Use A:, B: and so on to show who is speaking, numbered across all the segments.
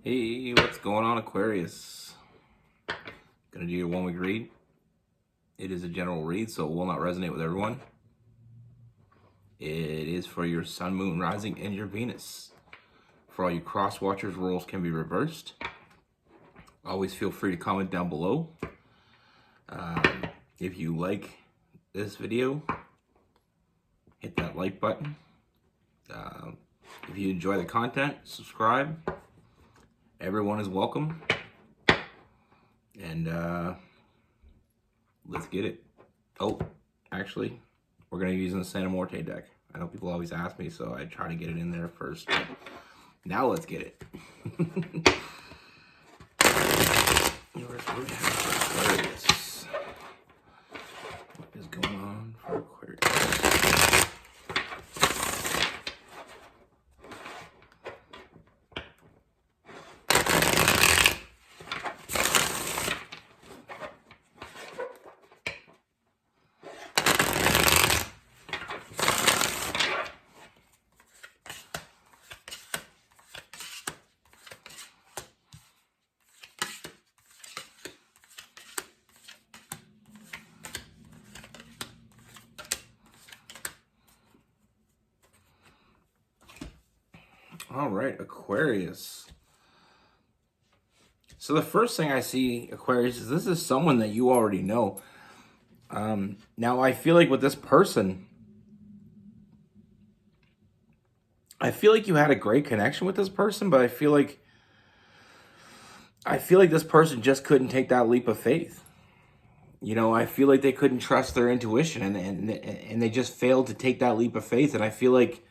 A: Hey, what's going on, Aquarius? Gonna do your 1 week read. It is a general read, so it will not resonate with everyone. It is for your Sun, Moon, Rising, and your Venus. For all you cross watchers, roles can be reversed. Always feel free to comment down below. If you like this video, hit that like button. If you enjoy the content, subscribe. Everyone is welcome. And let's get it. Oh, actually, we're going to be using the Santa Morte deck. I know people always ask me, so I try to get it in there first. But now let's get it. Aquarius. What is going on for Aquarius? All right, Aquarius. So the first thing I see, Aquarius, is this is someone that you already know. Now, I feel like with this person, I feel like you had a great connection with this person, but I feel like this person just couldn't take that leap of faith. You know, I feel like they couldn't trust their intuition, and they just failed to take that leap of faith. And I feel like,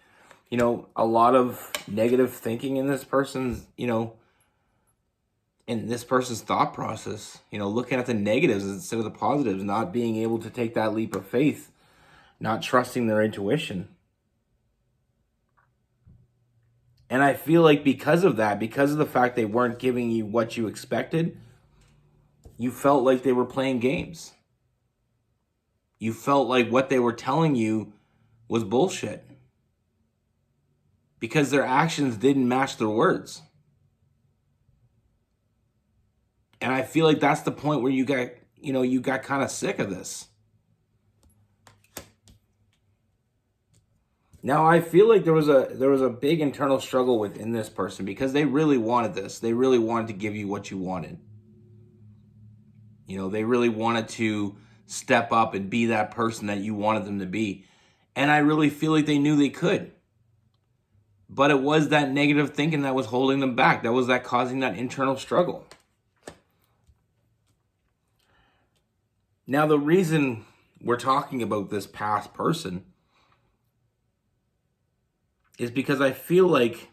A: you know, a lot of negative thinking in this person's, in this person's thought process, looking at the negatives instead of the positives, not being able to take that leap of faith, not trusting their intuition. And I feel like because of that, because of the fact they weren't giving you what you expected, you felt like they were playing games. You felt like what they were telling you was bullshit. Because their actions didn't match their words. And I feel like that's the point where you got kind of sick of this. Now, I feel like there was a big internal struggle within this person because they really wanted this. They really wanted to give you what you wanted. They really wanted to step up and be that person that you wanted them to be. And I really feel like they knew they could. But it was that negative thinking that was holding them back. That was causing that internal struggle. Now, the reason we're talking about this past person is because I feel like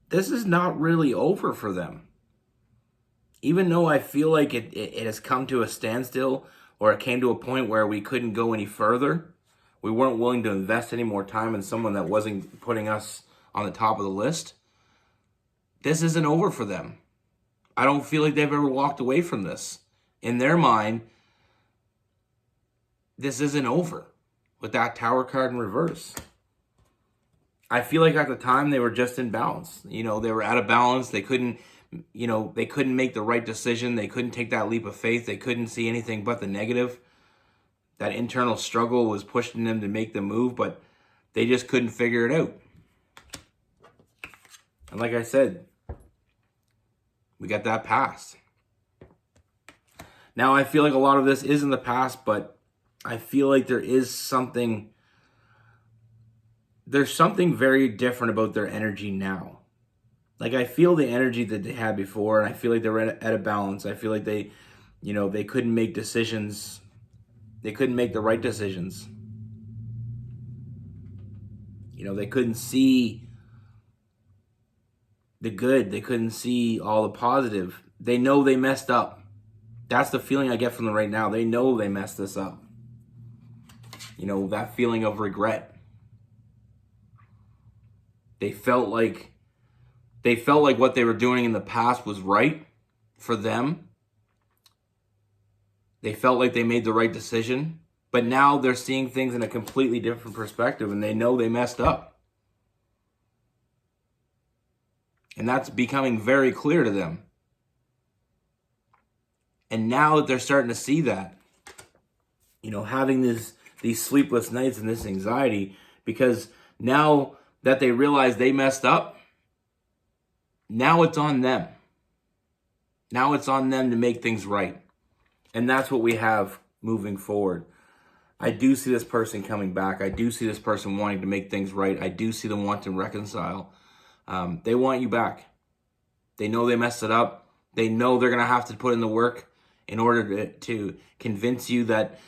A: this is not really over for them. Even though I feel like it has come to a standstill, or it came to a point where we couldn't go any further. We weren't willing to invest any more time in someone that wasn't putting us on the top of the list. This isn't over for them. I don't feel like they've ever walked away from this. In their mind, this isn't over with that Tower card in reverse. I feel like at the time they were just in balance. They were out of balance. They couldn't make the right decision. They couldn't take that leap of faith. They couldn't see anything but the negative. That internal struggle was pushing them to make the move, but they just couldn't figure it out. And like I said, we got that past. Now, I feel like a lot of this is in the past, but I feel like there's something very different about their energy now. Like, I feel the energy that they had before, and I feel like they're at a balance. I feel like they couldn't make decisions. They couldn't make the right decisions. They couldn't see the good. They couldn't see all the positive. They know they messed up. That's the feeling I get from them right now. They know they messed this up. That feeling of regret. They felt like what they were doing in the past was right for them. They felt like they made the right decision, but now they're seeing things in a completely different perspective, and they know they messed up. And that's becoming very clear to them. And now that they're starting to see that, having these sleepless nights and this anxiety, because now that they realize they messed up, now it's on them. Now it's on them to make things right. And that's what we have moving forward. I do see this person coming back. I do see this person wanting to make things right. I do see them wanting to reconcile. They want you back. They know they messed it up. They know they're going to have to put in the work in order to convince you that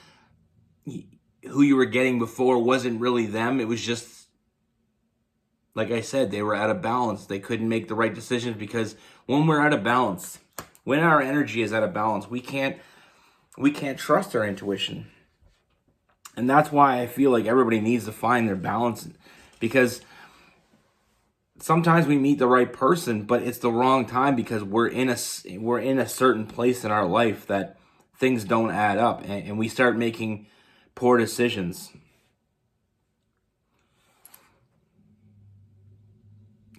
A: who you were getting before wasn't really them. It was just, like I said, they were out of balance. They couldn't make the right decisions, because when we're out of balance, when our energy is out of balance, we can't trust our intuition. And that's why I feel like everybody needs to find their balance, because sometimes we meet the right person, but it's the wrong time, because we're in a certain place in our life that things don't add up, and we start making poor decisions.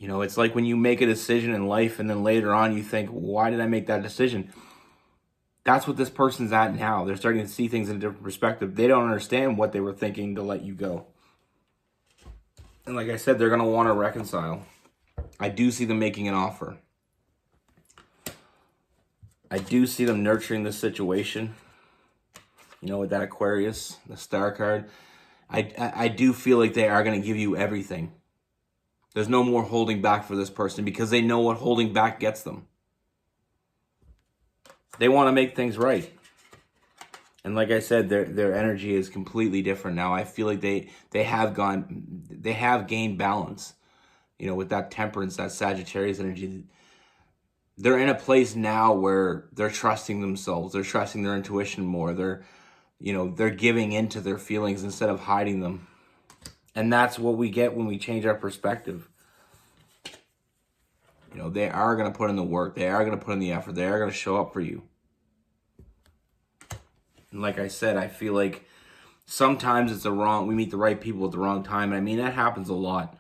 A: It's like when you make a decision in life and then later on you think, why did I make that decision? That's what this person's at now. They're starting to see things in a different perspective. They don't understand what they were thinking to let you go. And like I said, they're going to want to reconcile. I do see them making an offer. I do see them nurturing this situation. With that Aquarius, the star card, I do feel like they are going to give you everything. There's no more holding back for this person, because they know what holding back gets them. They want to make things right. And like I said, their energy is completely different now. I feel like they have gained balance. With that Temperance, that Sagittarius energy, they're in a place now where they're trusting themselves. They're trusting their intuition more. They're giving into their feelings instead of hiding them. And that's what we get when we change our perspective. They are going to put in the work. They are going to put in the effort. They are going to show up for you. And like I said, I feel like sometimes we meet the right people at the wrong time. And I mean, that happens a lot.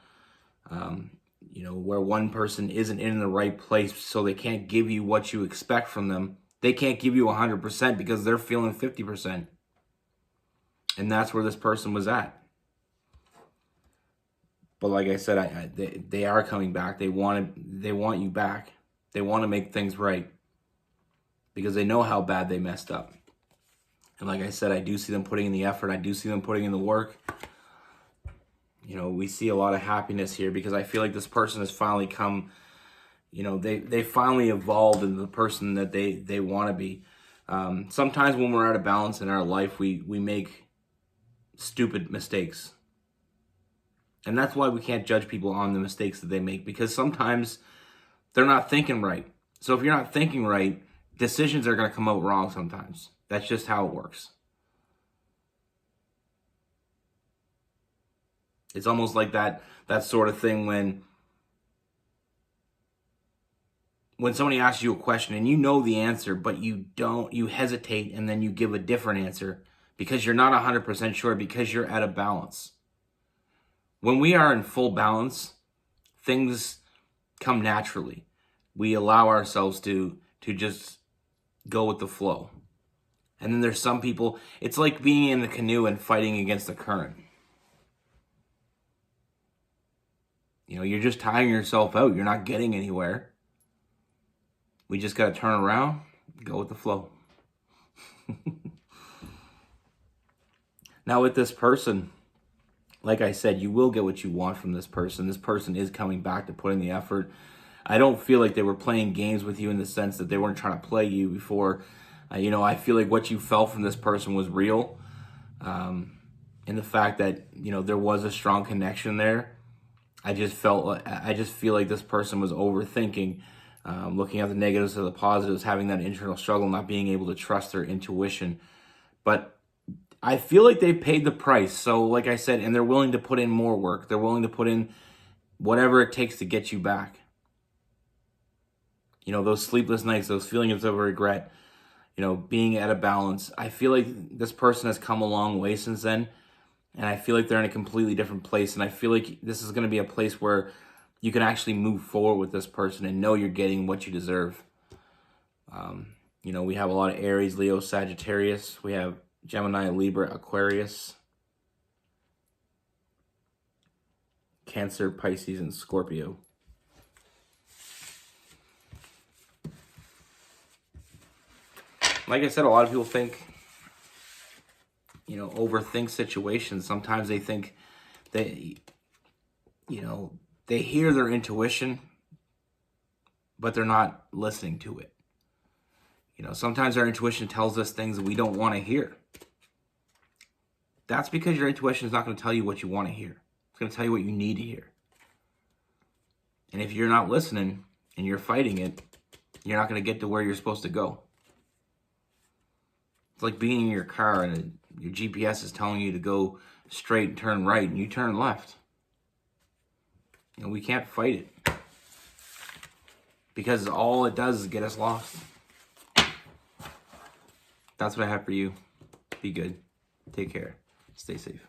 A: Where one person isn't in the right place, so they can't give you what you expect from them. They can't give you 100% because they're feeling 50%. And that's where this person was at. But like I said, they are coming back. They want you back. They want to make things right, because they know how bad they messed up. And like I said, I do see them putting in the effort. I do see them putting in the work. We see a lot of happiness here, because I feel like this person has finally come, they finally evolved into the person that they want to be. Sometimes when we're out of balance in our life, we make stupid mistakes. And that's why we can't judge people on the mistakes that they make, because sometimes they're not thinking right. So if you're not thinking right, decisions are going to come out wrong sometimes. That's just how it works. It's almost like that sort of thing when somebody asks you a question and you know the answer, but you hesitate, and then you give a different answer because you're not 100% sure, because you're out of balance. When we are in full balance, things come naturally. We allow ourselves to just go with the flow. And then there's some people, it's like being in a canoe and fighting against the current. You're just tiring yourself out. You're not getting anywhere. We just got to turn around, go with the flow. Now with this person, like I said, you will get what you want from this person. This person is coming back to put in the effort. I don't feel like they were playing games with you in the sense that they weren't trying to play you before. I feel like what you felt from this person was real. And the fact that, there was a strong connection there. I just feel like this person was overthinking, looking at the negatives to the positives, having that internal struggle, not being able to trust their intuition. But I feel like they paid the price. So like I said, and they're willing to put in more work. They're willing to put in whatever it takes to get you back. Those sleepless nights, those feelings of regret, being out of balance. I feel like this person has come a long way since then. And I feel like they're in a completely different place. And I feel like this is going to be a place where you can actually move forward with this person and know you're getting what you deserve. You know, we have a lot of Aries, Leo, Sagittarius. We have Gemini, Libra, Aquarius, Cancer, Pisces, and Scorpio. Like I said, a lot of people think, you know, overthink situations. Sometimes they think they, you know, they hear their intuition, but they're not listening to it. You know, sometimes our intuition tells us things that we don't want to hear. That's because your intuition is not going to tell you what you want to hear. It's going to tell you what you need to hear. And if you're not listening and you're fighting it, you're not going to get to where you're supposed to go. It's like being in your car and your GPS is telling you to go straight and turn right, and you turn left. You know, we can't fight it, because all it does is get us lost. That's what I have for you. Be good. Take care. Stay safe.